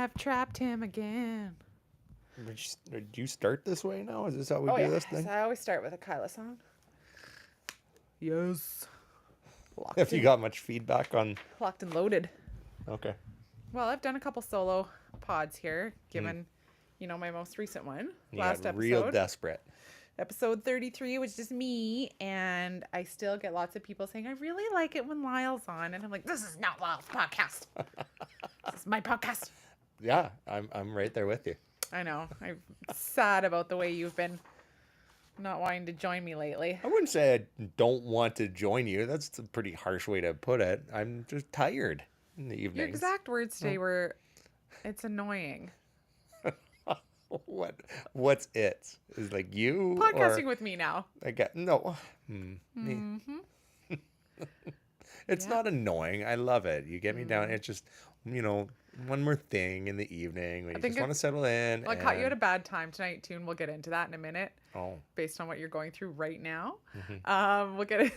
I've trapped him again. Did you start this way now? Is this how we Oh do yeah, this thing? so I always start with a Kyla song. Yes. Have you got much feedback on? Locked and loaded. Okay. Well, I've done a couple solo pods here, given, my most recent one. You last got episode. real desperate. Episode 33, which is just me, and I still get lots of people saying, I really like it when Lyle's on. And I'm like, this is not Lyle's podcast. This is my podcast. Yeah, I'm right there with you. I know. I'm sad about the way you've been not wanting to join me lately. I wouldn't say I don't want to join you. That's a pretty harsh way to put it. I'm just tired in the evenings. Your exact words today were, it's annoying. What's it? Is like you Podcasting with me now. I get no. It's not annoying. I love it. You get me down. It's just one more thing in the evening when you just want to settle in. Well, I caught you at a bad time tonight too, and we'll get into that in a minute. Oh, based on what you're going through right now. We'll get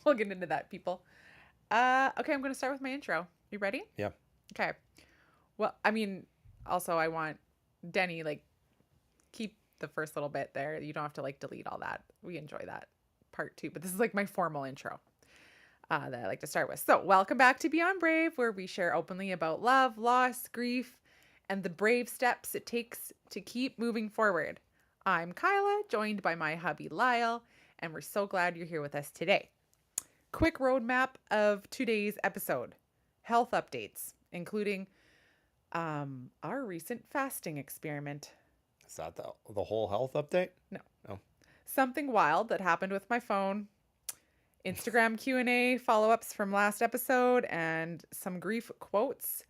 into that, people. Okay, I'm going to start with my intro. You ready? Yeah. Okay. Well, I mean, also I want Denny, keep the first little bit there. You don't have to delete all that. We enjoy that part too, but this is my formal intro that I like to start with. So welcome back to Beyond Brave, where we share openly about love, loss, grief, and the brave steps it takes to keep moving forward. I'm Kyla, joined by my hubby Lyle, and we're so glad you're here with us today. Quick roadmap of today's episode. Health updates, including our recent fasting experiment. Is that the whole health update? No. Oh. Something wild that happened with my phone. Instagram Q&A follow-ups from last episode, and some grief quotes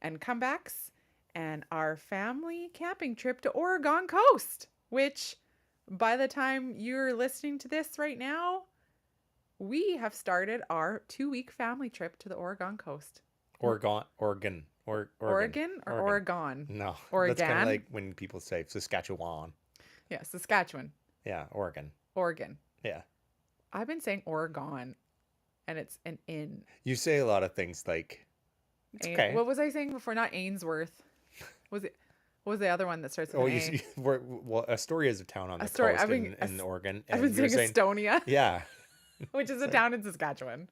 and comebacks, and our family camping trip to Oregon coast, which by the time you're listening to this right now, we have started our 2-week family trip to the Oregon coast. Oregon. Oregon or Oregon? No. Oregon. That's kind of like when people say Saskatchewan. Yeah, Saskatchewan. Yeah, Oregon. Yeah. I've been saying Oregon, and it's an in. You say a lot of things like, it's okay. What was I saying before? Not Ainsworth. What was the other one that starts with an A? Well, Astoria is a town on the coast in Oregon. I've been saying Estonia. Yeah. Which is a town in Saskatchewan.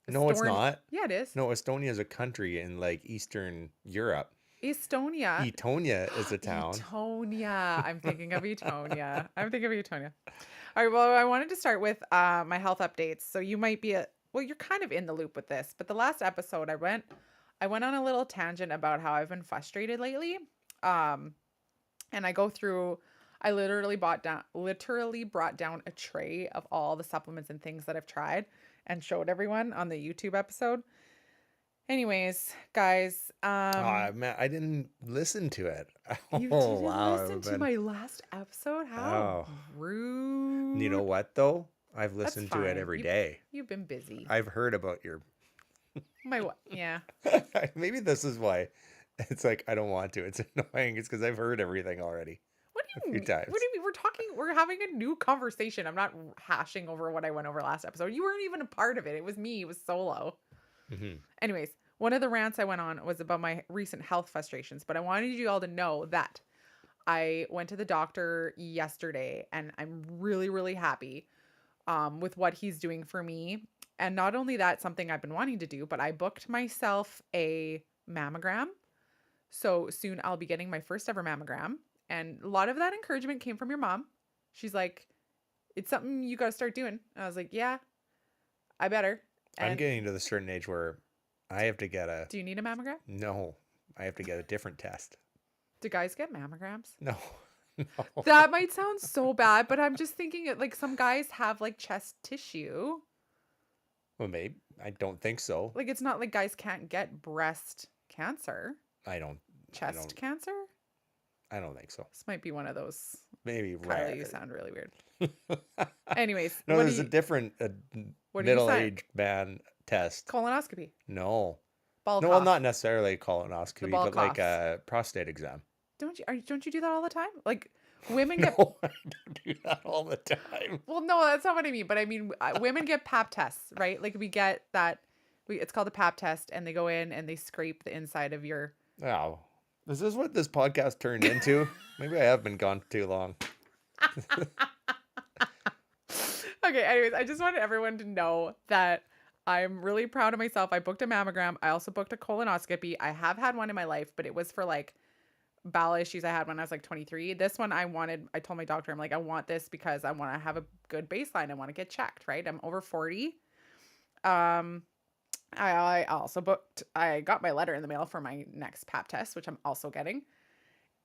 No, it's not. Yeah, it is. No, Estonia is a country in Eastern Europe. Estonia is a town. Etonia. I'm thinking of Etonia. All right, well, I wanted to start with my health updates. So you might be you're kind of in the loop with this, but the last episode I went on a little tangent about how I've been frustrated lately. And I literally brought down a tray of all the supplements and things that I've tried and showed everyone on the YouTube episode. Anyways, guys, man, I didn't listen to it. You didn't listen to my last episode? How rude. You know what though? I've listened to it every day. You've been busy. I've heard about your my what? Yeah. Maybe this is why it's I don't want to. It's annoying. It's because I've heard everything already. What do you mean? What do you mean? We're having a new conversation. I'm not hashing over what I went over last episode. You weren't even a part of it. It was me. It was solo. Mm-hmm. Anyways, one of the rants I went on was about my recent health frustrations, but I wanted you all to know that I went to the doctor yesterday, and I'm really, really happy with what he's doing for me. And not only that, something I've been wanting to do, but I booked myself a mammogram. So soon I'll be getting my first ever mammogram. And a lot of that encouragement came from your mom. She's like, it's something you got to start doing. And I was like, yeah, I better. And I'm getting to the certain age where I have to get Do you need a mammogram? No, I have to get a different test. Do guys get mammograms? No. That might sound so bad, but I'm just thinking some guys have chest tissue. Well, maybe. I don't think so. It's not like guys can't get breast cancer. Chest cancer? I don't think so. This might be one of those. Maybe rare. You sound really weird. Anyways. No, there's a different middle-aged man test. Colonoscopy. No. Ball no, cough. well, not necessarily colonoscopy, but cough. A prostate exam. Don't you do that all the time? Women get. No, I don't do that all the time. Well, no, that's not what I mean. But I mean, women get pap tests, right? We get that. It's called a pap test, and they go in and they scrape the inside of your. Oh. Is this what this podcast turned into? Maybe I have been gone too long. Okay, anyways, I just wanted everyone to know that I'm really proud of myself. I booked a mammogram. I also booked a colonoscopy. I have had one in my life, but it was for like bowel issues I had when I was like 23. This one I told my doctor, I'm like, I want this because I want to have a good baseline. I want to get checked, right? I'm over 40. Um, I got my letter in the mail for my next pap test, which I'm also getting.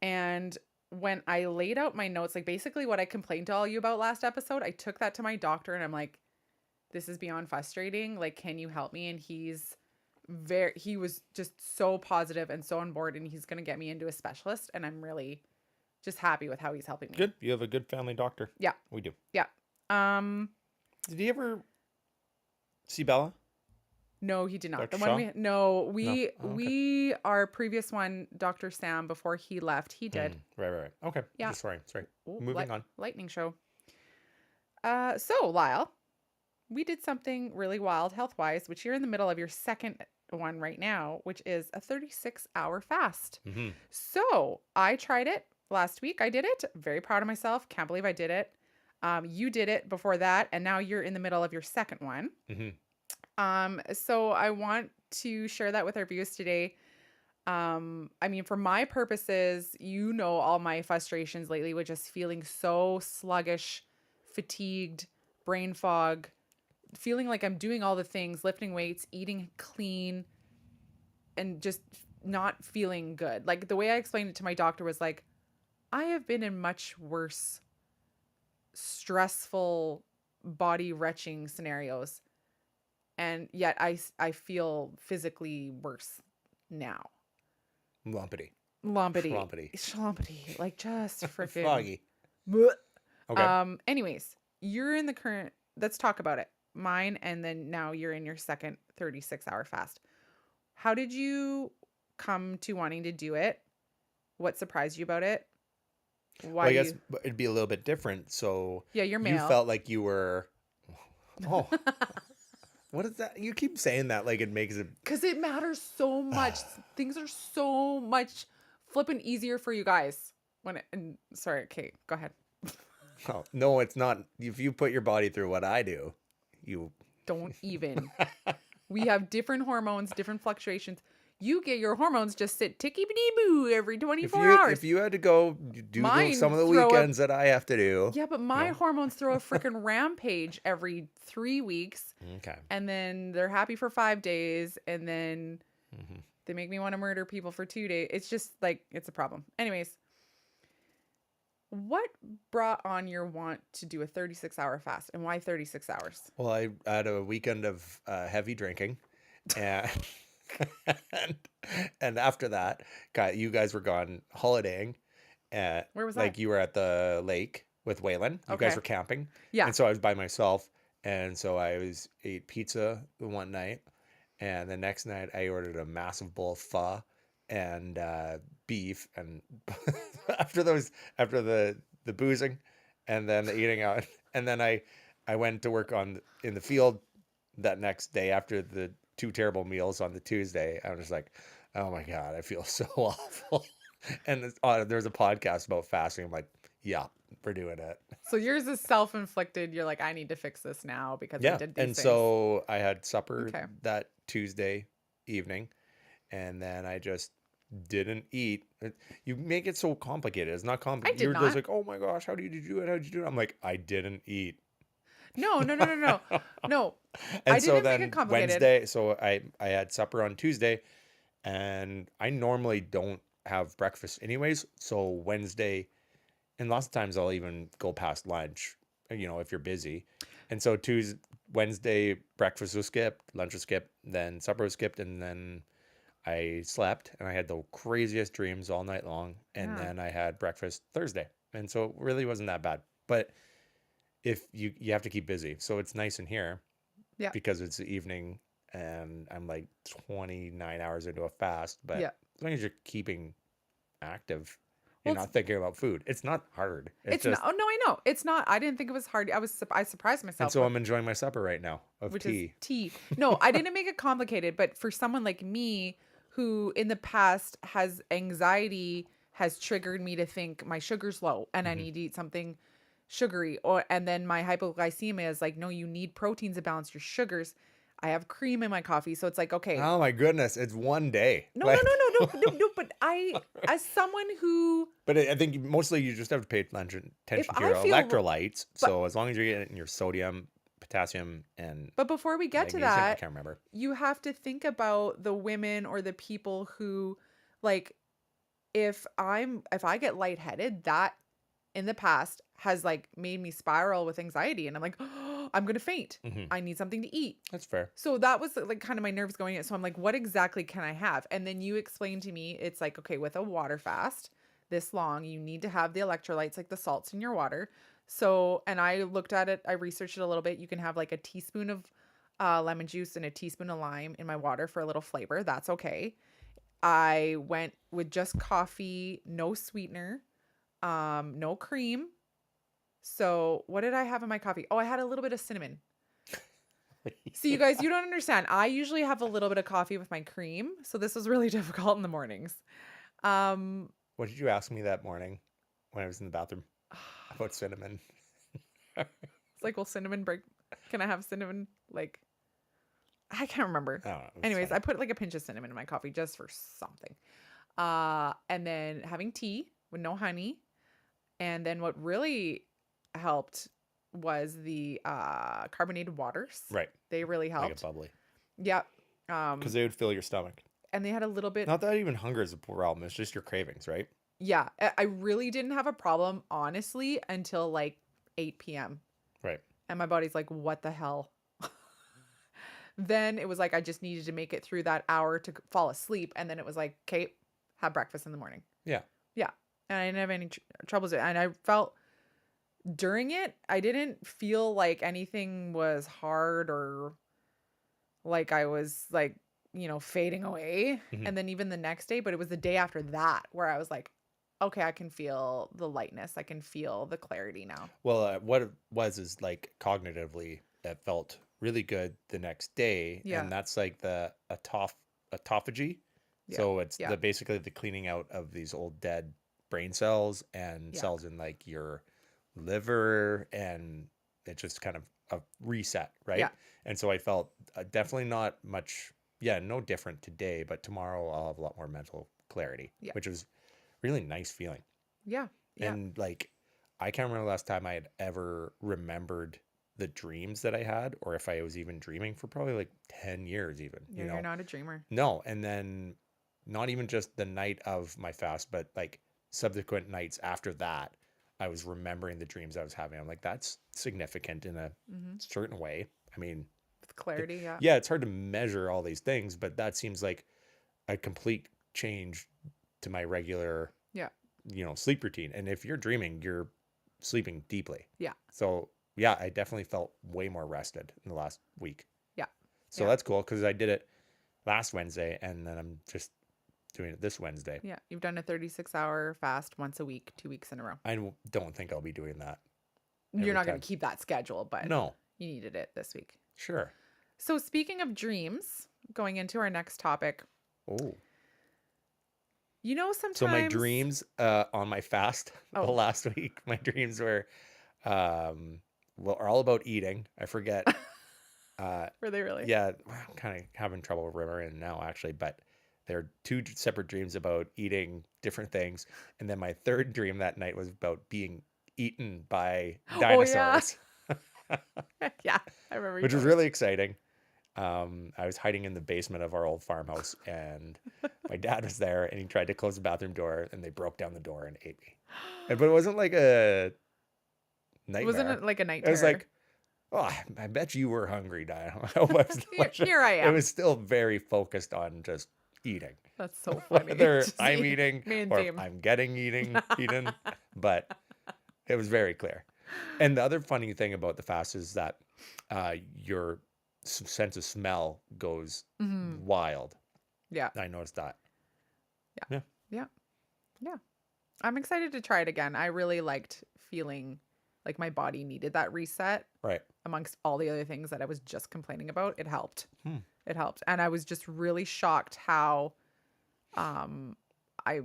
And when I laid out my notes, like basically what I complained to all you about last episode, I took that to my doctor and I'm like, this is beyond frustrating. Like, can you help me? And he was just so positive and so on board, and he's going to get me into a specialist. And I'm really just happy with how he's helping me. Good. You have a good family doctor. Yeah. We do. Yeah. Did he ever see Bella? No, he did not. Dr. The one Shaw? we our previous one, Dr. Sam, before he left, he did. Right. Okay. Yeah. Sorry. Ooh, Moving on. Lightning show. So Lyle, we did something really wild health-wise, which you're in the middle of your second one right now, which is a 36-hour fast. Mm-hmm. So I tried it last week. I did it. Very proud of myself. Can't believe I did it. You did it before that, and now you're in the middle of your second one. Mm-hmm. So I want to share that with our viewers today. I mean, for my purposes, all my frustrations lately with just feeling so sluggish, fatigued, brain fog, feeling like I'm doing all the things, lifting weights, eating clean, and just not feeling good. Like the way I explained it to my doctor was like, I have been in much worse, stressful, body wrenching scenarios. And yet I feel physically worse now. Lumpity. Schlumpity. Like just freaking foggy. Okay. Anyways, you're in the current, let's talk about it. Mine, and then now you're in your second 36-hour fast. How did you come to wanting to do it? What surprised you about it? Why? Well, I guess it'd be a little bit different. So yeah, you're male. You felt like you were. Oh. What is that? You keep saying that like it makes it... Because it matters so much. Things are so much flipping easier for you guys. Sorry, Kate, go ahead. Oh, no, it's not. If you put your body through what I do, you... Don't even. We have different hormones, different fluctuations. You get your hormones just sit ticky-boo every 24 hours. If you had to go do some of the weekends that I have to do. Yeah, but my hormones throw a freaking rampage every 3 weeks. Okay. And then they're happy for 5 days. And then they make me want to murder people for 2 days. It's just like, it's a problem. Anyways, what brought on your want to do a 36-hour fast? And why 36 hours? Well, I had a weekend of heavy drinking. And... and after that, you guys were gone holidaying. Where was like you were at the lake with Waylon. You guys were camping. Yeah. And so I was by myself. And so ate pizza one night. And the next night I ordered a massive bowl of pho and beef. And after the boozing and then the eating out. And then I went to work in the field that next day after the 2 terrible meals on the Tuesday. I was just like, oh my God, I feel so awful. And there's a podcast about fasting. I'm like, yeah, we're doing it. So yours is self-inflicted. You're like, I need to fix this now because I did these things. So I had supper that Tuesday evening, and then I just didn't eat. You make it so complicated. It's not complicated. You're just like, oh my gosh, how did you do it? How did you do it? I'm like, I didn't eat. No. No. And I so didn't then make it complicated. Wednesday, so I had supper on Tuesday, and I normally don't have breakfast anyways. So Wednesday, and lots of times I'll even go past lunch, if you're busy. And so Wednesday, breakfast was skipped, lunch was skipped, then supper was skipped, and then I slept, and I had the craziest dreams all night long. And then I had breakfast Thursday, and so it really wasn't that bad. But if you have to keep busy, so it's nice in here, because it's the evening and I'm like 29 hours into a fast. But as long as you're keeping active, you're not thinking about food. It's not hard. It's not. Oh no, I know it's not. I didn't think it was hard. I surprised myself. And so I'm enjoying my supper right now of which tea. Is tea. No, I didn't make it complicated. But for someone like me, who in the past has anxiety has triggered me to think my sugar's low and I Mhm. need to eat something sugary, or and then my hypoglycemia is like, no, you need proteins to balance your sugars. I have cream in my coffee, so it's like, okay, Oh my goodness, it's one day. no, no, Like, no, no, no, no, no. But as someone who, but I think mostly you just have to pay if attention to I your feel, electrolytes. but So as long as you're getting your sodium, potassium, and before we get to magnesium, I that, can't remember. you have to think about the women or the people who, like, if I get lightheaded, that in the past has like made me spiral with anxiety, and I'm like, oh, I'm gonna faint. Hmm. I need something to eat. That's fair. So that was like kind of my nerves going in. So I'm like, what exactly can I have? And then you explained to me, it's like, okay, with a water fast this long, you need to have the electrolytes, like the salts in your water. So, and I looked at it, I researched it a little bit. You can have like a teaspoon of lemon juice and a teaspoon of lime in my water for a little flavor. That's okay. I went with just coffee, no sweetener, no cream. So what did I have in my coffee? Oh, I had a little bit of cinnamon. See, you guys, you don't understand. I usually have a little bit of coffee with my cream, so this was really difficult in the mornings. Um, What did you ask me that morning when I was in the bathroom about cinnamon? it's like, well, cinnamon break. Can I have cinnamon? Like, I can't remember. I don't know. It was Anyways, funny. I put like a pinch of cinnamon in my coffee just for something. And then having tea with no honey. And then what really helped was the carbonated waters. Right. They really Like a helped. bubbly. Yep. Because they would fill your stomach. And they had a little bit. Not that even hunger is a problem. It's just your cravings, right? Yeah, I really didn't have a problem, honestly, until like 8 p.m. Right. And my body's like, what the hell? Then it was like I just needed to make it through that hour to fall asleep. And then it was like, okay, have breakfast in the morning. Yeah. Yeah. And I didn't have any troubles. And I felt during it, I didn't feel like anything was hard or like I was like, fading away. Mhm. And then even the next day, but it was the day after that where I was like, okay, I can feel the lightness. I can feel the clarity now. Well, what it was is like cognitively, it felt really good the next day, Yeah. and that's like the autophagy. Yeah. So it's Yeah. the basically the cleaning out of these old dead brain cells and Yeah. cells in like your liver, and it just kind of a reset, right? Yeah. And so I felt definitely not much, yeah, no different today, but tomorrow I'll have a lot more mental clarity, Yeah. which was really nice feeling. Yeah. Yeah. And like, I can't remember the last time I had ever remembered the dreams that I had, or if I was even dreaming for probably like 10 years, even, Yeah, you're not a dreamer. No. And then not even just the night of my fast, but like subsequent nights after that, I was remembering the dreams I was having. I'm like, that's significant in a Mm-hmm. certain way. I mean, With clarity. Yeah. yeah, it's hard to measure all these things, but that seems like a complete change to my regular, Yeah. sleep routine. And if you're dreaming, you're sleeping deeply. Yeah. So yeah, I definitely felt way more rested in the last week. Yeah. So Yeah. that's cool because I did it last Wednesday, and then I'm just doing it this Wednesday. Yeah. You've done a 36-hour fast once a week, 2 weeks in a row. I don't think I'll be doing that. You're every not going time. to keep that schedule, but No, you needed it this week. sure. So speaking of dreams, going into our next topic, Oh, sometimes. so my dreams on my fast the Oh. last week, my dreams were are all about eating. I forget. Were they really? Yeah, I'm kind of having trouble remembering now, actually, but there are two separate dreams about eating different things. And then my third dream that night was about being eaten by Oh, yeah. dinosaurs, Yeah. I remember you which was telling me. really exciting. I was hiding in the basement of our old farmhouse, and my dad was there, and he tried to close the bathroom door, and they broke down the door and ate me. But it wasn't like a nightmare. Wasn't it like a night It was terror? like, oh, I bet you were hungry, Dino. I wasn't Here I It am. was still very focused on just eating. That's so funny. Whether Just I'm eating main or theme. I'm getting eaten, but it was very clear. And the other funny thing about the fast is that your sense of smell goes Mhm. wild. Yeah. I noticed that. Yeah. I'm excited to try it again. I really liked feeling like my body needed that reset Right. amongst all the other things that I was just complaining about. It helped. Hmm. It helped. And I was just really shocked how Um, I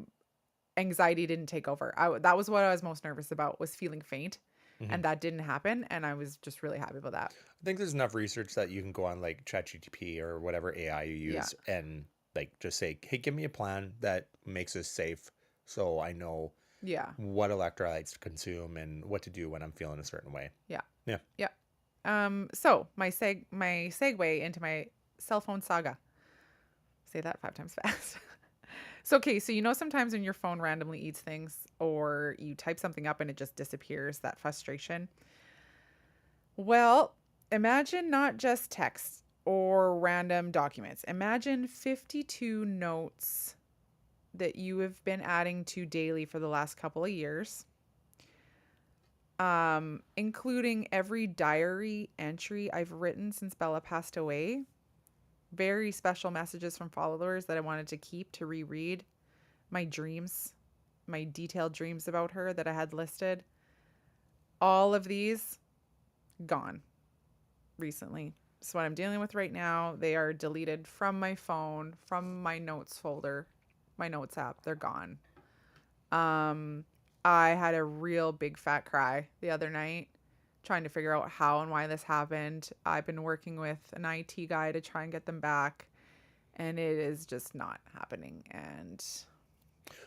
anxiety didn't take over. That was what I was most nervous about, was feeling faint, Mhm. and that didn't happen, and I was just really happy about that. I think there's enough research that you can go on like ChatGPT or whatever AI you Yeah. use and like just say, hey, give me a plan that makes us safe so I know Yeah. what electrolytes to consume and what to do when I'm feeling a certain way. Yeah. Yeah. Yeah. So my segue into my cell phone saga. Say that 5 times fast. So okay, so sometimes when your phone randomly eats things or you type something up and it just disappears, that frustration. Well, imagine not just text or random documents. Imagine 52 notes that you have been adding to daily for the last couple of years, including every diary entry I've written since Bella passed away. Very special messages from followers that I wanted to keep to reread. My dreams, my detailed dreams about her that I had listed. All of these gone recently. So what I'm dealing with right now, they are deleted from my phone, from my notes folder, my notes app. They're gone. Um, I had a real big fat cry the other night trying to figure out how and why this happened. I've been working with an IT guy to try and get them back, and it is just not happening. And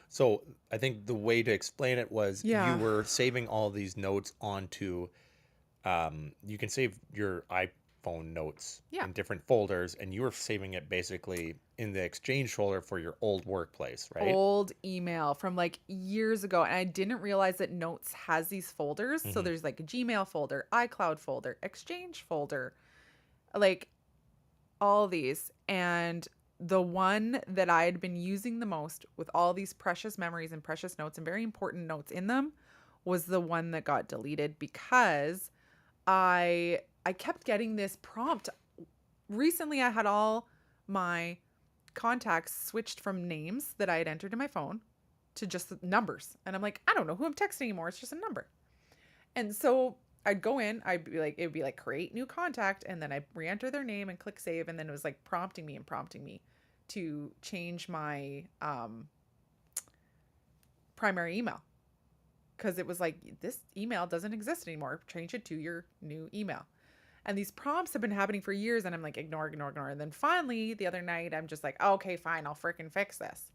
So I think the way to explain it was you yeah, were saving all these notes onto, you can save your iPhone notes yeah, in different folders, and you were saving it basically in the Exchange folder for your old workplace, right? old email from like years ago. And I didn't realize that Notes has these folders. So Hmm. there's like a Gmail folder, iCloud folder, Exchange folder, like all these. And the one that I had been using the most with all these precious memories and precious notes and very important notes in them was the one that got deleted because I kept getting this prompt. Recently I had all my contacts switched from names that I had entered in my phone to just numbers. And I'm like, I don't know who I'm texting anymore. It's just a number. And so I'd go in, it would be like create new contact, and then I re-enter their name and click save, and then it was like prompting me to change my primary email because it was like this email doesn't exist anymore. Change it to your new email. And these prompts have been happening for years, and I'm like ignore, ignore, ignore. And then finally the other night I'm just like, oh, okay, fine, I'll freaking fix this.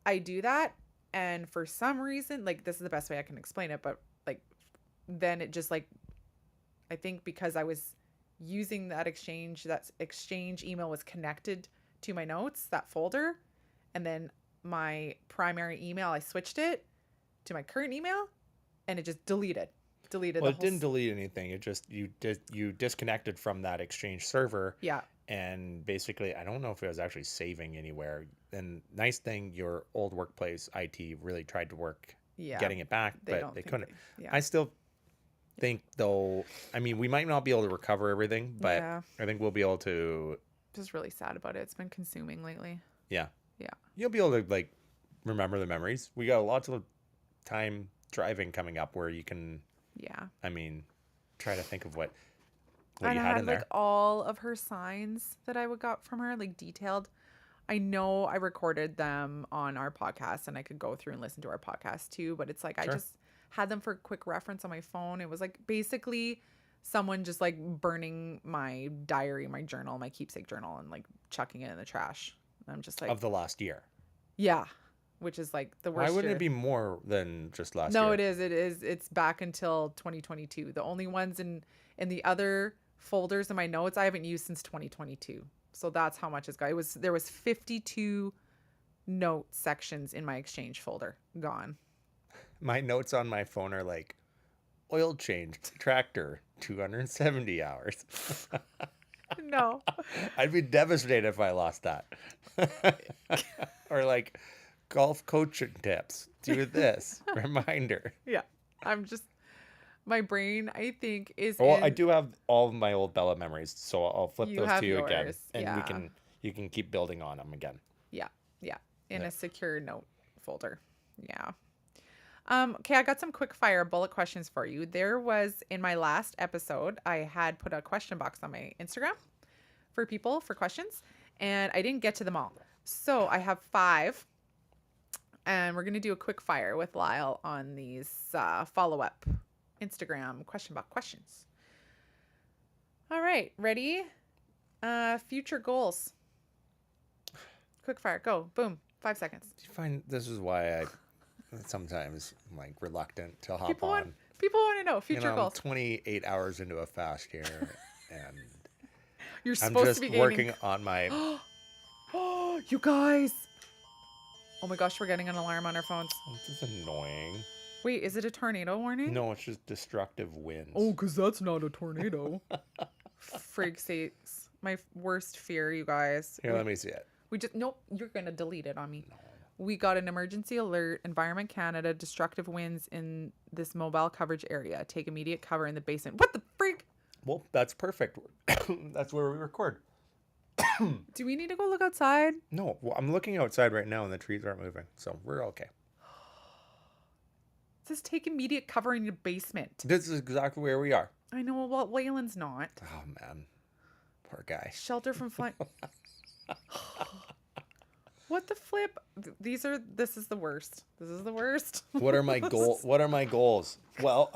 I do that, and for some reason, like this is the best way I can explain it, but like then it just like I think because I was using that exchange email was connected to my notes, that folder, and then my primary email, I switched it to my current email, and it just deleted Well, the it whole. didn't delete anything. It just you disconnected from that Exchange server, Yeah, and basically, I don't know if it was actually saving anywhere. And nice thing, your old workplace IT really tried to work yeah. getting it back, They but don't they think couldn't. they. Yeah, I still think though, I mean, we might not be able to recover everything, but yeah. I think we'll be able to, Just really sad about it. It's been consuming lately. yeah, Yeah, you'll be able to like remember the memories. We got lots of time driving coming up where you can, yeah. I mean, try to think of what And you I had had in like there. all of her signs that I would got from her, like detailed. I know I recorded them on our podcast and I could go through and listen to our podcast too, but it's like I Sure. just had them for quick reference on my phone. It was like basically someone just like burning my diary, my journal, my keepsake journal, and like chucking it in the trash. And I'm just like, Of the last year. yeah, which is like the Why worst wouldn't it year. be more than just last No, year? it is. It is. It's back until 2022. The only ones in the other folders in my notes I haven't used since 2022. So that's how much it's got. There was 52 note sections in my exchange folder gone. My notes on my phone are like oil change, tractor, 270 hours. No. I'd be devastated if I lost that. Or like golf coaching tips. Do this. Reminder. Yeah. I'm just my brain I think is Well, I in do have all of my old Bella memories, so I'll flip you those to have you again, yours. and Yeah. you can keep building on them again. Yeah. Yeah. In Yeah. a secure note folder. Yeah. Okay, I got some quick fire bullet questions for you. There was in my last episode, I had put a question box on my Instagram for people for questions, and I didn't get to them all. So I have 5, and we're going to do a quick fire with Lyle on these follow-up Instagram question about questions. All right, ready? Future goals. Quick fire, go. Boom. 5 seconds. Do you find this is why I sometimes I'm like reluctant to hop People want on? people want to know future I'm goals. 28 hours into a fast here, and You're I'm supposed to just be gaining. working on my. Oh, you guys. Oh my gosh, we're getting an alarm on our phones. This is annoying. Wait, is it a tornado warning? No, it's just destructive winds. Oh, because that's not a tornado. Frig sakes. My worst fear, you guys. Here, let me see it. We just, nope, you're going to delete it on me. No. We got an emergency alert, Environment Canada, destructive winds in this mobile coverage area. Take immediate cover in the basement. What the frig? Well, that's perfect. That's where we record. Do we need to go look outside? No, well, I'm looking outside right now and the trees aren't moving, so we're okay. It says take immediate cover in your basement. This is exactly where we are. I know, well, Wayland's not. Oh, man. Poor guy. Shelter from flying. What the flip? This is the worst. This is the worst. What are my goals? Well,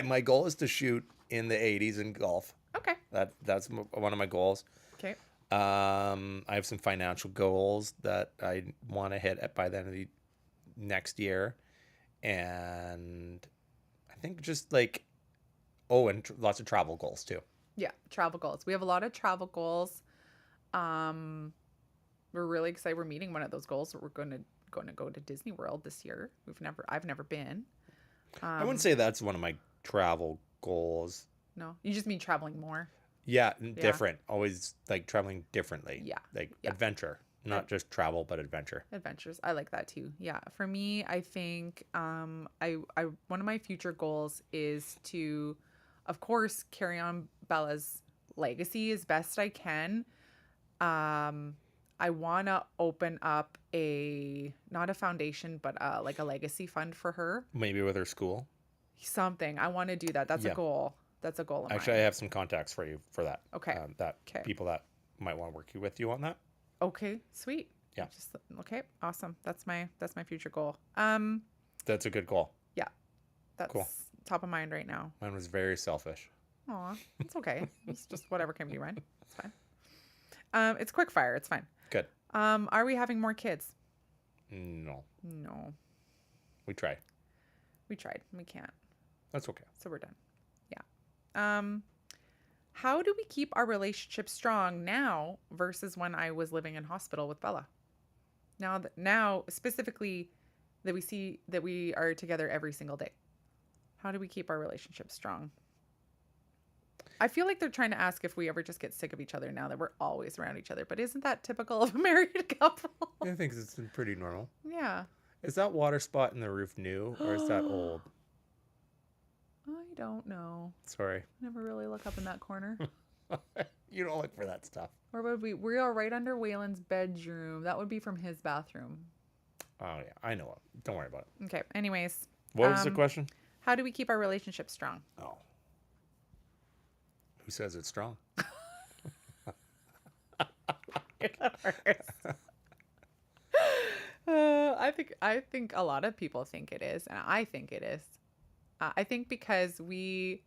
my goal is to shoot in the 80s in golf. Okay. That's one of my goals. Okay. I have some financial goals that I want to hit by the end of the next year. And I think just like, and lots of travel goals too. Yeah, travel goals. We have a lot of travel goals. We're really excited. We're meeting one of those goals. We're going to go to Disney World this year. I've never been. I wouldn't say that's one of my travel goals. No, you just mean traveling more. Yeah, different. Always like traveling differently. Yeah. Like adventure, not just travel, but adventure. Adventures. I like that too. Yeah. For me, I think I one of my future goals is to, of course, carry on Bella's legacy as best I can. I want to open up not a foundation, but like a legacy fund for her. Maybe with her school. Something. I want to do that. That's a goal. That's a goal of Actually, mine. I have some contacts for you for that. Okay. People that might want to work with you on that. Okay. Sweet. Yeah. Okay. Awesome. That's my future goal. That's a good goal. Yeah. That's cool. Top of mind right now. Mine was very selfish. Aw, it's okay. It's just whatever came to your mind. It's fine. It's quick fire. It's fine. Good. Are we having more kids? No. No. We tried. We tried. We can't. That's okay. So we're done. Yeah. How do we keep our relationship strong now versus when I was living in hospital with Bella? Now specifically that we see that we are together every single day. How do we keep our relationship strong? I feel like they're trying to ask if we ever just get sick of each other now that we're always around each other. But isn't that typical of a married couple? I think it's pretty normal. Yeah. Is that water spot in the roof new or is that old? I don't know. Sorry. I never really look up in that corner. You don't look for that stuff. Where would we? We are right under Waylon's bedroom. That would be from his bathroom. Oh, yeah. I know it. Don't worry about it. Okay. Anyways. What was the question? How do we keep our relationship strong? Oh. Who says it's strong? I think a lot of people think it is, and I think it is. I think because you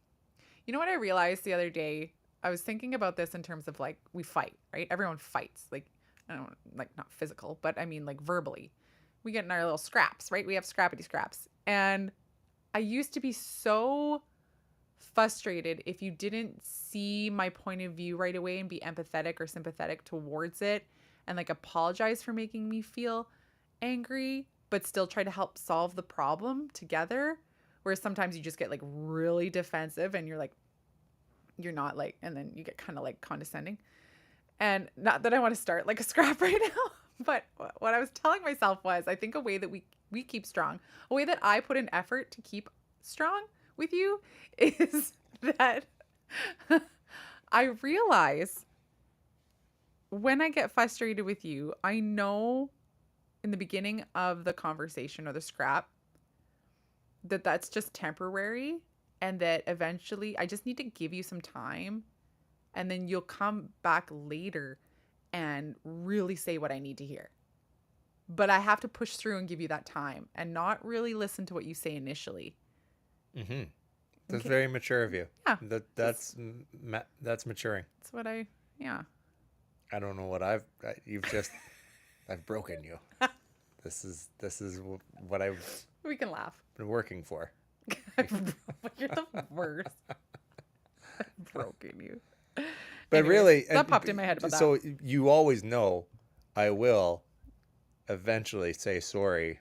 know what I realized the other day? I was thinking about this in terms of like we fight, right? Everyone fights, like I don't like not physical, but I mean like verbally. We get in our little scraps, right? We have scrappity scraps, and I used to be so frustrated if you didn't see my point of view right away and be empathetic or sympathetic towards it and like apologize for making me feel angry, but still try to help solve the problem together. Whereas sometimes you just get like really defensive and you're not like, and then you get kind of like condescending. And not that I want to start like a scrap right now, but what I was telling myself was I think a way that we keep strong, a way that I put an effort to keep strong with you is that I realize when I get frustrated with you, I know in the beginning of the conversation or the scrap that that's just temporary and that eventually I just need to give you some time and then you'll come back later and really say what I need to hear. But I have to push through and give you that time and not really listen to what you say initially. Mm-hmm. That's Okay. very mature of you. Yeah. That's maturing. That's what yeah. I don't know what I've broken you. This is what I've We can laugh. been working for. You're the worst. I've broken you. But Anyways, really, that popped in my head about that. so you always know I will eventually say sorry,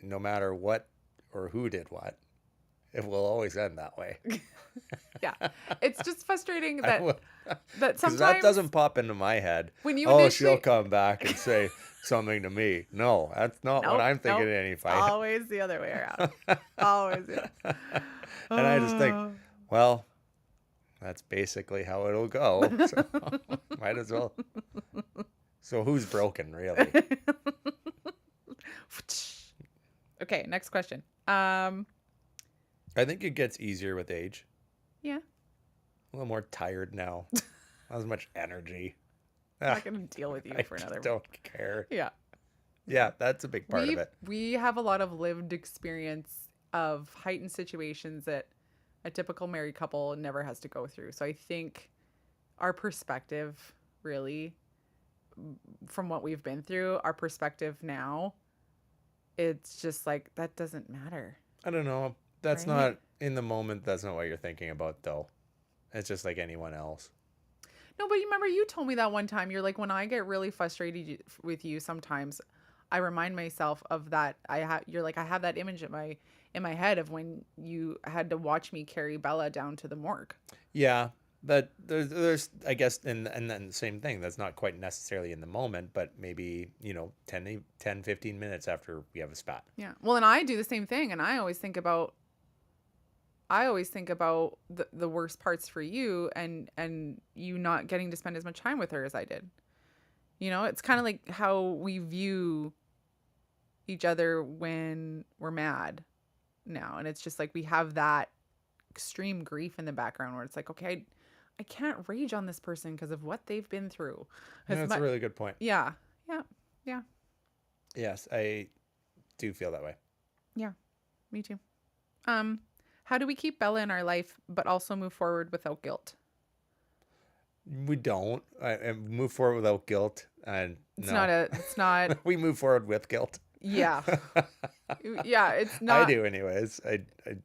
no matter what or who did what. It will always end that way. Yeah. It's just frustrating that that Because sometimes that doesn't pop into my head. when you Oh, she'll initially come back and say something to me. No, that's not what I'm thinking in any it's fight. always the other way around. Always. Yeah. And I just think, well, that's basically how it'll go. So might as well. So who's broken, really? Okay, next question. I think it gets easier with age. Yeah. A little more tired now. Not as much energy. I'm not gonna deal with you I for another. don't care. Yeah. Yeah, that's a big part of it. We have a lot of lived experience of heightened situations that a typical married couple never has to go through. So I think our perspective, really, from what we've been through, our perspective now, it's just like that doesn't matter. I don't know. That's Right? not in the moment. That's not what you're thinking about, though. It's just like anyone else. No, but you remember you told me that one time. You're like, when I get really frustrated with you, sometimes I remind myself of that. You're like, I have that image in my head of when you had to watch me carry Bella down to the morgue. Yeah, but there's I guess, and then the same thing. That's not quite necessarily in the moment, but maybe 10, 15 minutes after we have a spat. Yeah. Well, and I do the same thing, and I always think about the worst parts for you, and you not getting to spend as much time with her as I did. It's kind of like how we view each other when we're mad now. And it's just like we have that extreme grief in the background where it's like, okay, I can't rage on this person because of what they've been through. That's a really good point. Yeah. Yeah. Yeah. Yes, I do feel that way. Yeah. Me too. How do we keep Bella in our life but also move forward without guilt? We don't. I move forward without guilt, and It's not. We move forward with guilt. Yeah. Yeah, it's not. I do anyways.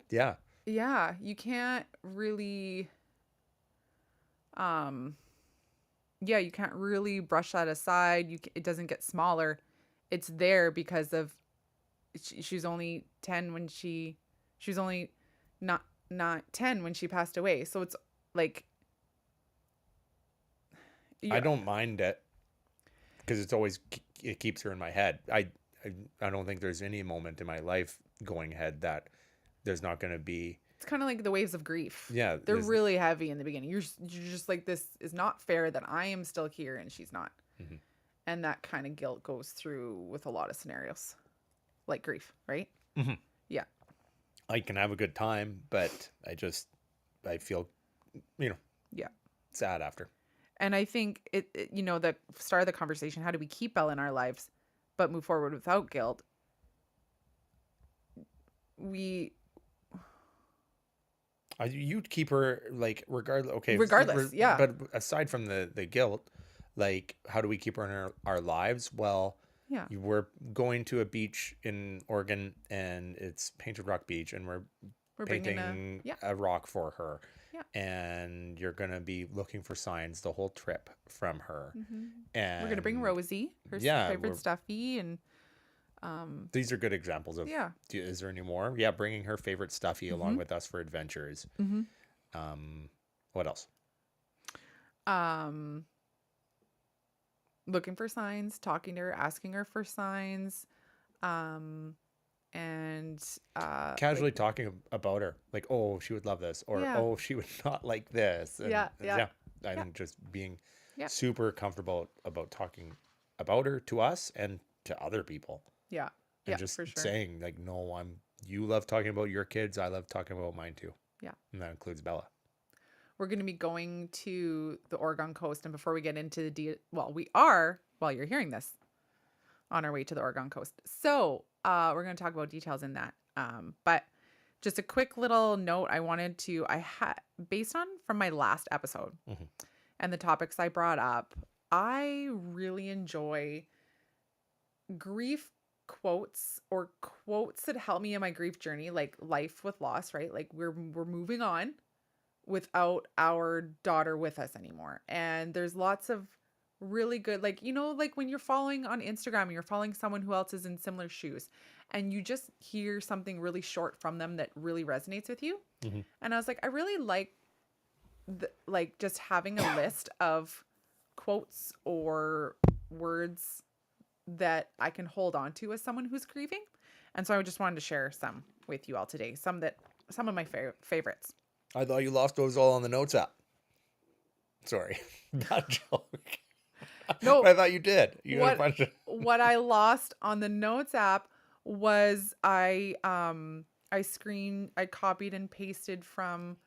Yeah. Yeah, you can't really you can't really brush that aside. It doesn't get smaller. It's there because of she's only 10 when she was only not 10 when she passed away. So it's like I don't mind it because it keeps her in my head. I don't think there's any moment in my life going ahead that there's not going to be. It's kind of like the waves of grief. Yeah, they're really heavy in the beginning. You're just like, this is not fair that I am still here and she's not. Mm-hmm. And that kind of guilt goes through with a lot of scenarios, like grief, right? Mm-hmm. Yeah. I can have a good time, but I feel, yeah, sad after. And I think the start of the conversation, how do we keep Bella in our lives, but move forward without guilt? You'd keep her like regardless. Okay, regardless, yeah. But aside from the guilt, like how do we keep her in our lives? Well, yeah, we're going to a beach in Oregon, and it's Painted Rock Beach, and we're painting a rock for her. Yeah. And you're going to be looking for signs the whole trip from her. Mm-hmm. And we're going to bring Rosie, her favorite stuffy. And these are good examples of, yeah. Is there any more? Yeah. Bringing her favorite stuffy mm-hmm. along with us for adventures. Mm-hmm. What else? Looking for signs, talking to her, asking her for signs. And casually talking about her, like, oh, she would love this, or oh, she would not like this. And, I think just being super comfortable about talking about her to us and to other people. Yeah. And just for sure. Saying like, no, you love talking about your kids. I love talking about mine too. Yeah. And that includes Bella. we're going to be going to the Oregon coast. And before we get into we are, while you're hearing this, on our way to the Oregon coast. So we're going to talk about details in that. But just a quick little note based on from my last episode and the topics I brought up, I really enjoy grief quotes or quotes that help me in my grief journey, like life with loss, right? Like we're moving on without our daughter with us anymore. And there's lots of really good, like, like when you're following on Instagram and you're following someone who else is in similar shoes and you just hear something really short from them that really resonates with you. And I was like, I really like just having a list of quotes or words that I can hold on to as someone who's grieving. And so I just wanted to share some with you all today. Some of my favorites. I thought you lost those all on the notes app. Sorry, not a joke. No, I thought you did. What I lost on the notes app was I copied and pasted from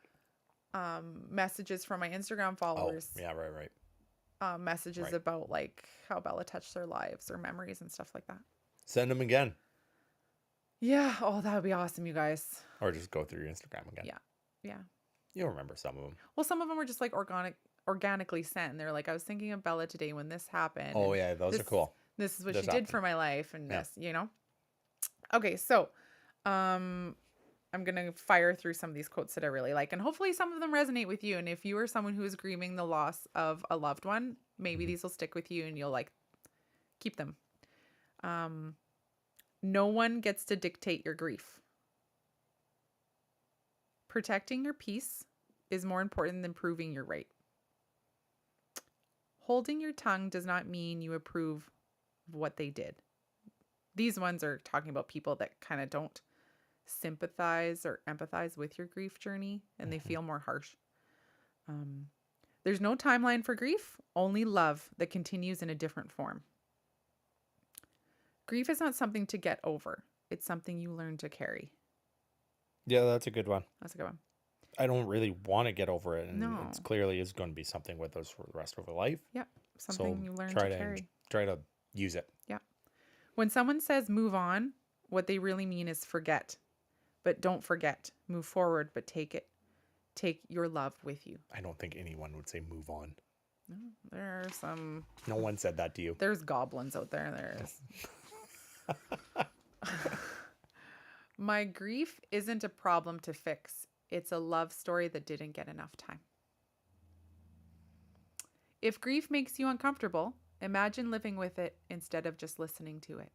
messages from my Instagram followers. Oh, yeah, right. Messages about like how Bella touched their lives or memories and stuff like that. Send them again. Yeah. Oh, that would be awesome, you guys. Or just go through your Instagram again. Yeah. You'll remember some of them. Well, some of them were just like organically sent. And they're like, I was thinking of Bella today when this happened. Oh, yeah. Those are cool. This is what she did for my life. And this, Okay. So, I'm going to fire through some of these quotes that I really like. And hopefully some of them resonate with you. And if you are someone who is grieving the loss of a loved one, maybe these will stick with you and you'll keep them. No one gets to dictate your grief. Protecting your peace is more important than proving you're right. Holding your tongue does not mean you approve of what they did. These ones are talking about people that kind of don't sympathize or empathize with your grief journey and they feel more harsh. There's no timeline for grief, only love that continues in a different form. Grief is not something to get over. It's something you learn to carry. Yeah, that's a good one. That's a good one. I don't really want to get over it. And No. It's clearly is going to be something with us for the rest of our life. Yeah. Something you learn to carry. Try to use it. Yeah. When someone says move on, what they really mean is forget. But don't forget. Move forward, but take your love with you. I don't think anyone would say move on. No, there are some. No one said that to you. There's goblins out there. There is. My grief isn't a problem to fix. It's a love story that didn't get enough time. If grief makes you uncomfortable, imagine living with it instead of just listening to it.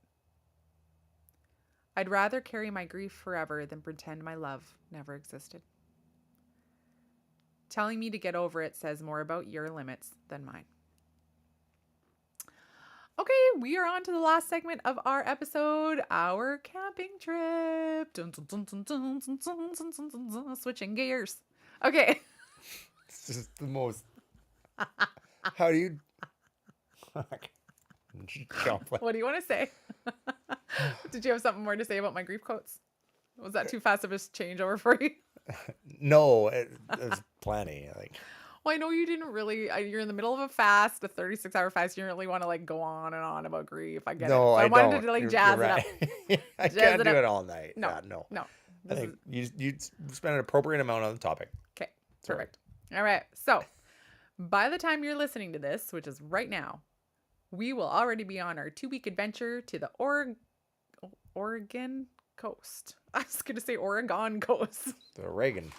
I'd rather carry my grief forever than pretend my love never existed. Telling me to get over it says more about your limits than mine. Okay, we are on to the last segment of our episode, our camping trip. Dun, dun, dun, dun, dun, dun, dun, dun, dun, dun, dun. Switching gears. Okay. It's just the most. How do you? What do you want to say? Did you have something more to say about my grief quotes? Was that too fast of a changeover for you? No, there's plenty. Well, I know you didn't really. You're in the middle of a fast, a 36-hour fast. You don't really want to go on and on about grief. I get it. So I wanted don't. to jazz it up. I can't do it all night. No, yeah, no. I think is... you spend an appropriate amount on the topic. Okay, perfect. All right. So by the time you're listening to this, which is right now, we will already be on our 2-week adventure to the Oregon coast. I was going to say Oregon coast. The Oregon.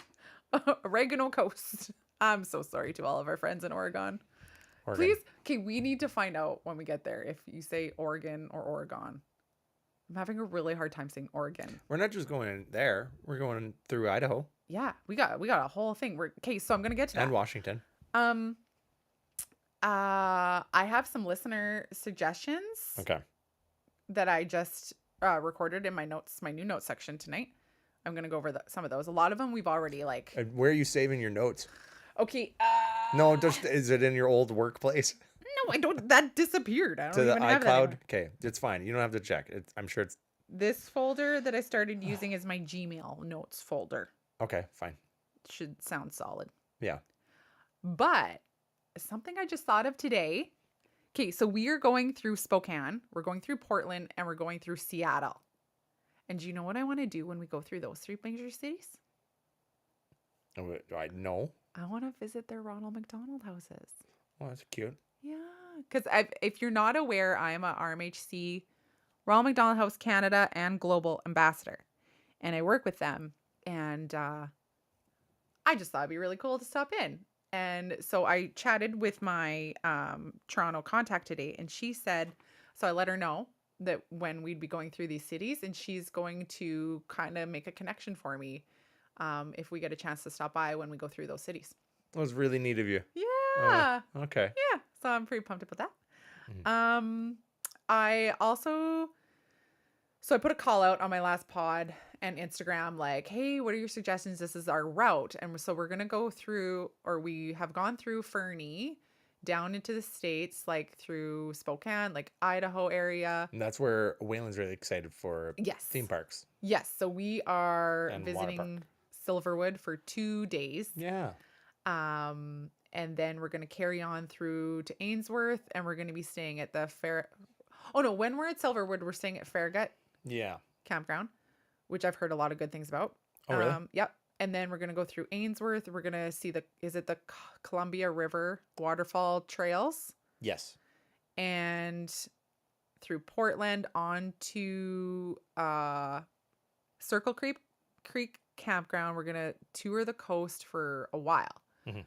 Oregano coast. I'm so sorry to all of our friends in Oregon. Please, okay, we need to find out when we get there if you say Oregon or Oregon. I'm having a really hard time saying Oregon. We're not just going there. We're going through Idaho. Yeah, we got a whole thing. Okay, so I'm gonna get to that. And Washington. I have some listener suggestions. Okay. That I just recorded in my new notes section tonight. I'm gonna go over some of those. A lot of them we've already Where are you saving your notes? Okay. No, is it in your old workplace? No, I don't. That disappeared. I don't to even the have iCloud. That Okay, it's fine. You don't have to check. I'm sure it's. This folder that I started using is my Gmail notes folder. Okay, fine. Should sound solid. Yeah. But something I just thought of today. Okay, so we are going through Spokane, we're going through Portland, and we're going through Seattle. And do you know what I want to do when we go through those three major cities? I know. I want to visit their Ronald McDonald houses. Well, that's cute. Yeah, because if you're not aware, I am a RMHC, Ronald McDonald House Canada and Global Ambassador, and I work with them. And I just thought it'd be really cool to stop in. And so I chatted with my Toronto contact today, and she said, so I let her know that when we'd be going through these cities, and she's going to kind of make a connection for me if we get a chance to stop by when we go through those cities. That was really neat of you. Yeah. Okay. Yeah. So I'm pretty pumped about that. Mhm. I also, so I put a call out on my last pod and Instagram, like, hey, what are your suggestions? This is our route. And so we're going to go through, or we have gone through Fernie down into the States, like through Spokane, like Idaho area. And that's where Waylon's really excited for Yes. theme parks. Yes. So we are And water park. visiting Silverwood for 2 days. Yeah. And then we're going to carry on through to Ainsworth, and we're going to be staying at the fair. Oh no, when we're at Silverwood, we're staying at Farragut Yeah. Campground, which I've heard a lot of good things about. Oh, really? Yep. And then we're going to go through Ainsworth. We're going to see is it the Columbia River waterfall trails? Yes. And through Portland on to Circle Creek Campground. We're going to tour the coast for a while. Mhm.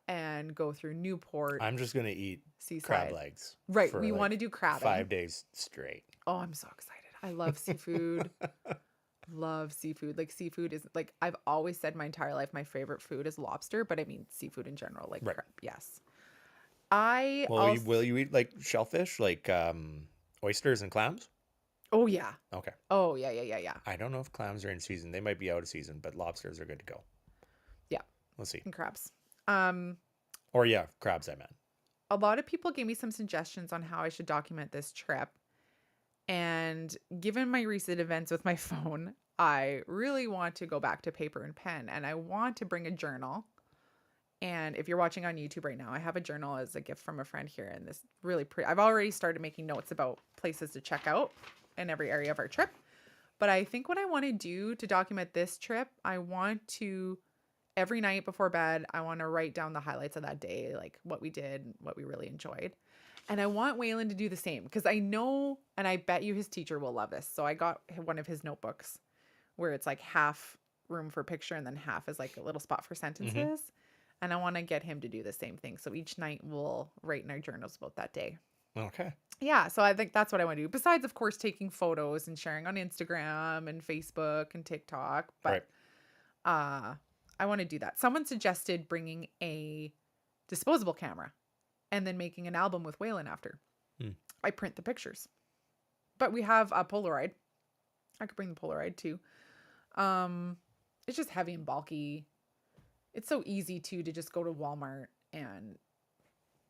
And go through Newport. I'm just going to eat Seaside. crab legs. Right. for We like want to do crabbing. 5 days straight. Oh, I'm so excited. I love seafood. Love seafood. Like seafood is like, I've always said my entire life, my favorite food is lobster, but I mean seafood in general, like Right. crab. Yes. I Well, also, will you eat like shellfish, like oysters and clams? oh yeah. Okay. Oh yeah. I don't know if clams are in season. They might be out of season, but lobsters are good to go. Yeah. Let's see. And crabs. Or yeah, crabs I meant. A lot of people gave me some suggestions on how I should document this trip. And given my recent events with my phone, I really want to go back to paper and pen, and I want to bring a journal. And if you're watching on YouTube right now, I have a journal as a gift from a friend here, and this really pretty. I've already started making notes about places to check out in every area of our trip. But I think what I want to do to document this trip, I want to every night before bed, I want to write down the highlights of that day, like what we did, what we really enjoyed. And I want Waylon to do the same because I know, and I bet you his teacher will love this. So I got one of his notebooks where it's like half room for picture and then half is like a little spot for sentences. And I want to get him to do the same thing. So each night we'll write in our journals about that day. Okay. Yeah. So I think that's what I want to do. Besides, of course, taking photos and sharing on Instagram and Facebook and TikTok. But I want to do that. Someone suggested bringing a disposable camera and then making an album with Waylon after. I print the pictures. But we have a Polaroid. I could bring the Polaroid too. It's just heavy and bulky. It's so easy to just go to Walmart and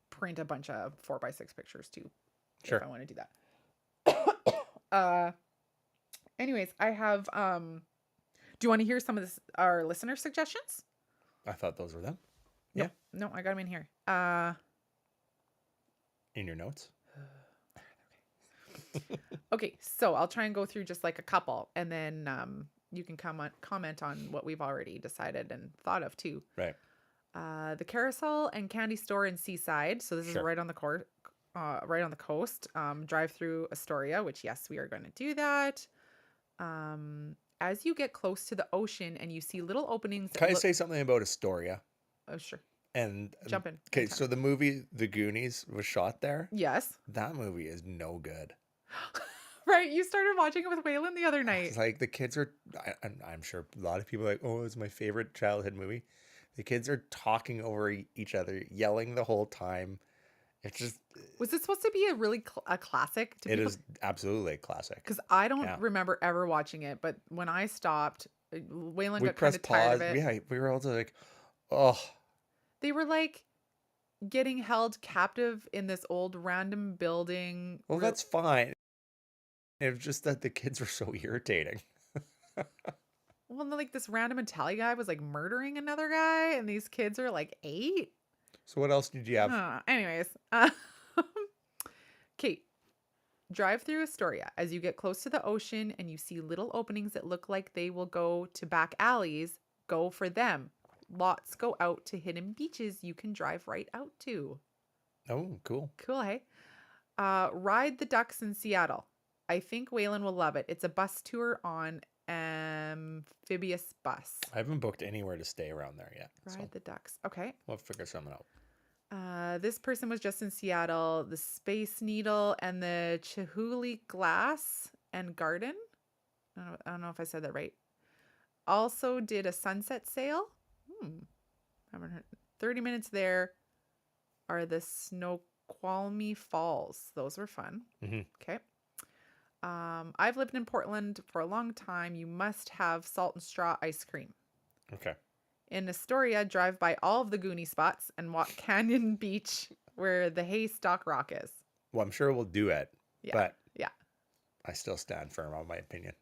print a bunch of 4x6 pictures too. Sure. If I want to do that. Anyways, I have do you want to hear some of our listener suggestions? I thought those were them. No, Yeah. No, I got them in here. In your notes? Okay, so I'll try and go through just like a couple, and then you can comment on what we've already decided and thought of too. Right. The Carousel and Candy Store in Seaside. So this is right on the right on the coast. Drive through Astoria, which yes, we are going to do that. As you get close to the ocean and you see little openings. Can I say something about Astoria? Oh, sure. And Jump in. Okay, so the movie The Goonies was shot there. Yes. That movie is no good. Right, you started watching it with Waylon the other night. It's like the kids are. I'm sure a lot of people are like, oh, it's my favorite childhood movie. The kids are talking over each other, yelling the whole time. It's just. Was it supposed to be a really a classic? It is absolutely a classic. Because I don't remember ever watching it, but when I stopped, Waylon got kind of tired of it. Yeah, we were all like, oh. They were like getting held captive in this old random building. Well, that's fine. It was just that the kids were so irritating. Well, well, like this random Italian guy was like murdering another guy, and these kids are like 8. So what else did you have? Anyways, Kate, drive through Astoria as you get close to the ocean and you see little openings that look like they will go to back alleys. Go for them. Lots go out to hidden beaches you can drive right out to. Oh, cool. Cool, hey? Ride the Ducks in Seattle. I think Waylon will love it. It's a bus tour on amphibious bus. I haven't booked anywhere to stay around there yet. Ride the Ducks. Okay. We'll figure something out. This person was just in Seattle. The Space Needle and the Chihuly Glass and Garden. I don't know if I said that right. Also did a sunset sail. Haven't heard. 30 minutes there are the Snoqualmie Falls. Those were fun. Okay. I've lived in Portland for a long time. You must have salt and straw ice cream. Okay. In Astoria, drive by all of the Goonie spots and walk Canyon Beach where the Haystock Rock is. Well, I'm sure we'll do it, but yeah, I still stand firm on my opinion.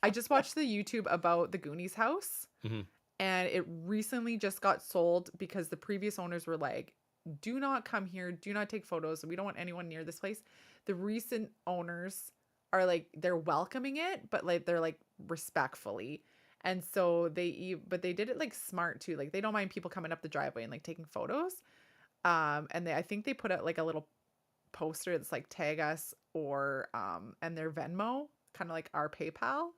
I just watched the YouTube about the Goonies house, and it recently just got sold because the previous owners were like, do not come here, do not take photos, we don't want anyone near this place. The recent owners are like, they're welcoming it, but like they're like respectfully. And so they did it like smart too. Like they don't mind people coming up the driveway and like taking photos. And I think they put out like a little poster that's like tag us or and their Venmo, kind of like our PayPal.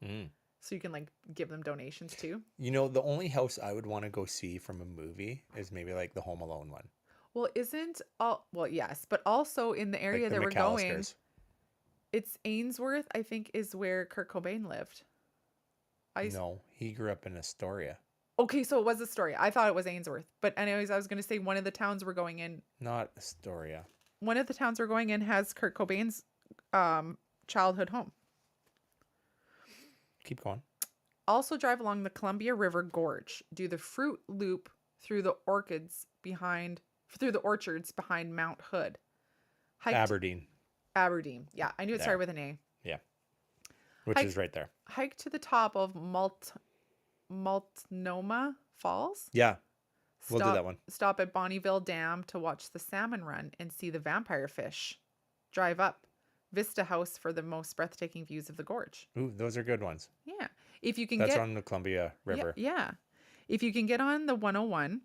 So you can like give them donations too. You know, the only house I would want to go see from a movie is maybe like the Home Alone one. Well, yes, but also in the area Like the that we're going, McAllisters. it's Ainsworth, I think, is where Kurt Cobain lived. No, he grew up in Astoria. Okay, so it was Astoria. I thought it was Ainsworth. But anyways, I was going to say one of the towns we're going in. Not Astoria. One of the towns we're going in has Kurt Cobain's childhood home. Keep going. Also drive along the Columbia River Gorge. Do the fruit loop through the orchards behind Mount Hood. Aberdeen. Aberdeen. Yeah, I knew it started with an A. Yeah. Which is right there. Hike to the top of Multnomah Falls. Yeah. We'll do that one. Stop at Bonnieville Dam to watch the salmon run and see the vampire fish. Drive up Vista House for the most breathtaking views of the gorge. Ooh, those are good ones. Yeah. If you can That's on the Columbia River. Yeah. If you can get on the 101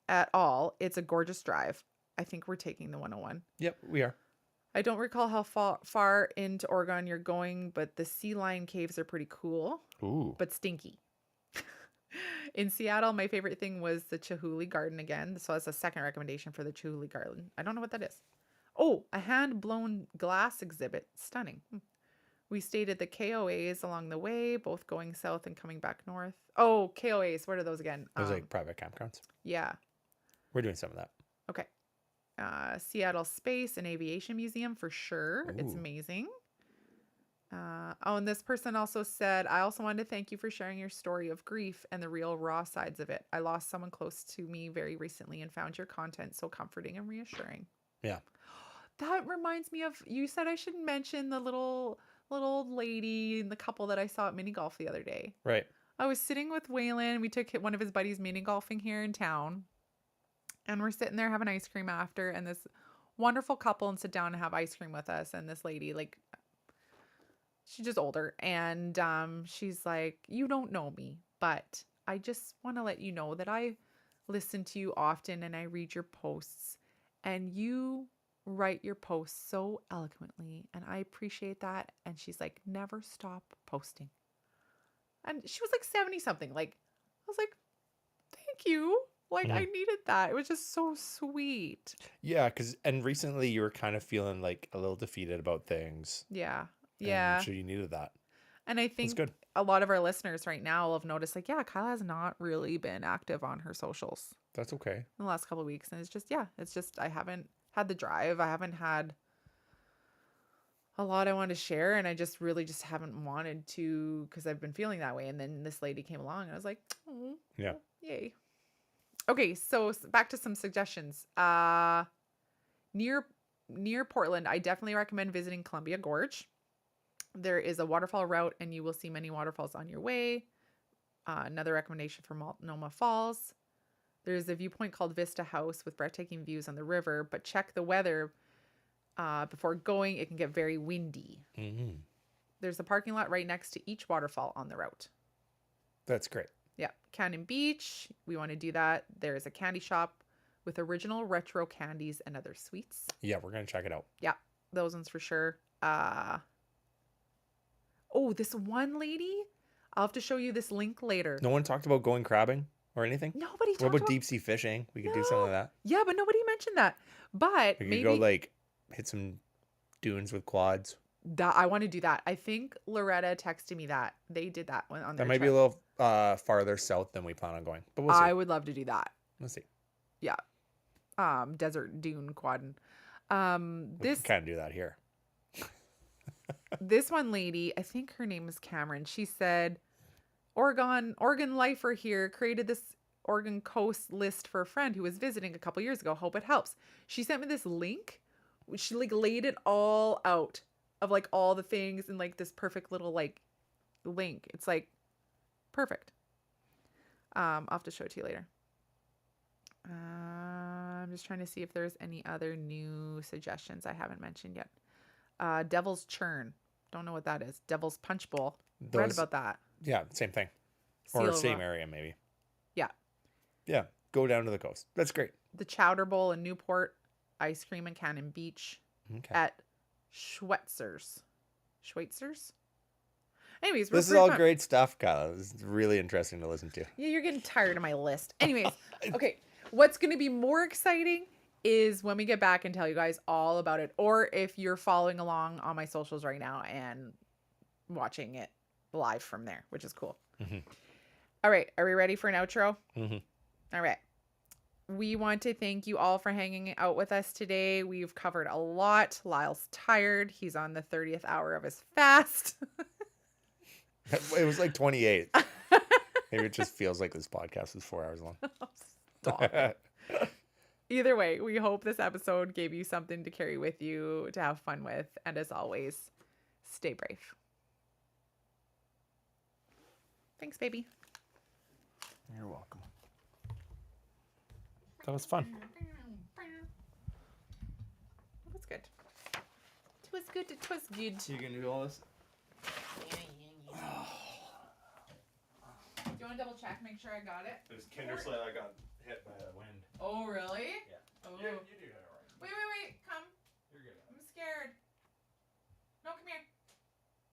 at all, it's a gorgeous drive. I think we're taking the 101. Yep, we are. I don't recall how far into Oregon you're going, but the Sea Lion Caves are pretty cool. Ooh. But stinky. In Seattle, my favorite thing was the Chihuly Garden again. So that's a second recommendation for the Chihuly Garden. I don't know what that is. Oh, a hand-blown glass exhibit. Stunning. We stayed at the KOAs along the way, both going south and coming back north. Oh, KOAs. What are those again? Those like private campgrounds. Yeah. We're doing some of that. Okay. Seattle Space and Aviation Museum for sure. Ooh. It's amazing. And this person also said, I also wanted to thank you for sharing your story of grief and the real raw sides of it. I lost someone close to me very recently and found your content so comforting and reassuring. Yeah. That reminds me of, you said I should mention the little old lady and the couple that I saw at mini golf the other day. Right. I was sitting with Waylon. We took one of his buddies mini golfing here in town. And we're sitting there having ice cream after. And this wonderful couple and sit down and have ice cream with us. And this lady, like, she's just older. And she's like, you don't know me, but I just want to let you know that I listen to you often and I read your posts. And you write your posts so eloquently. And I appreciate that. And she's like, never stop posting. And she was like 70 something. Like, I was like, thank you. Like, I needed that. It was just so sweet. Yeah, and recently you were kind of feeling like a little defeated about things. Yeah. Yeah. So you needed that. And I think a lot of our listeners right now will have noticed, like, yeah, Kyla has not really been active on her socials. That's okay. In the last couple of weeks. And it's just, I haven't had the drive. I haven't had a lot I wanted to share. And I just really just haven't wanted to, because I've been feeling that way. And then this lady came along and I was like, oh, yeah. Yay. Okay, so back to some suggestions. Near Portland, I definitely recommend visiting Columbia Gorge. There is a waterfall route, and you will see many waterfalls on your way. Another recommendation for Multnomah Falls. There's a viewpoint called Vista House with breathtaking views on the river, but check the weather before going. It can get very windy. Mm-hmm. There's a parking lot right next to each waterfall on the route. That's great. Yeah. Cannon Beach. We want to do that. There's a candy shop with original retro candies and other sweets. Yeah, we're going to check it out. Yeah. Those ones for sure. This one lady. I'll have to show you this link later. No one talked about going crabbing or anything? Nobody talked What about deep sea fishing? We could do some of that. Yeah, but nobody mentioned that. But We maybe could go like hit some dunes with quads. I want to do that. I think Loretta texted me that. They did that one on their That might be a little farther south than we plan on going. But we'll see. I would love to do that. We'll see. Yeah. Desert dune quad. We can't do that here. This one lady, I think her name is Cameron. She said, Oregon lifer here created this Oregon coast list for a friend who was visiting a couple years ago. Hope it helps. She sent me this link. She like laid it all out of like all the things in like this perfect little like link. It's like perfect. I'll have to show it to you later. I'm just trying to see if there's any other new suggestions I haven't mentioned yet. Devil's Churn. Don't know what that is. Devil's Punch Bowl. Read about that. Yeah, same thing. Or same area, maybe. Yeah. Yeah, go down to the coast. That's great. The Chowder Bowl in Newport. Ice cream in Cannon Beach. Okay. At Schweitzer's. Anyways, this is all great stuff, Kyle. This is really interesting to listen to. Yeah, you're getting tired of my list. Anyways, okay. What's going to be more exciting is when we get back and tell you guys all about it. Or if you're following along on my socials right now and watching it live from there, which is cool. Mm-hmm. All right. Are we ready for an outro? Mm-hmm. All right. We want to thank you all for hanging out with us today. We've covered a lot. Lyle's tired. He's on the 30th hour of his fast. It was like 28. Maybe it just feels like this podcast is 4 hours long. Stop. Either way, we hope this episode gave you something to carry with you, to have fun with. And as always, stay brave. Thanks, baby. You're welcome. That was fun. It was good. It was good. It was good. You gonna do all this? Do you want to double check, make sure I got it? It was Kindersley that got hit by the wind. Oh, really? Yeah. Oh. You do that all right. Wait. Come. You're good. I'm scared.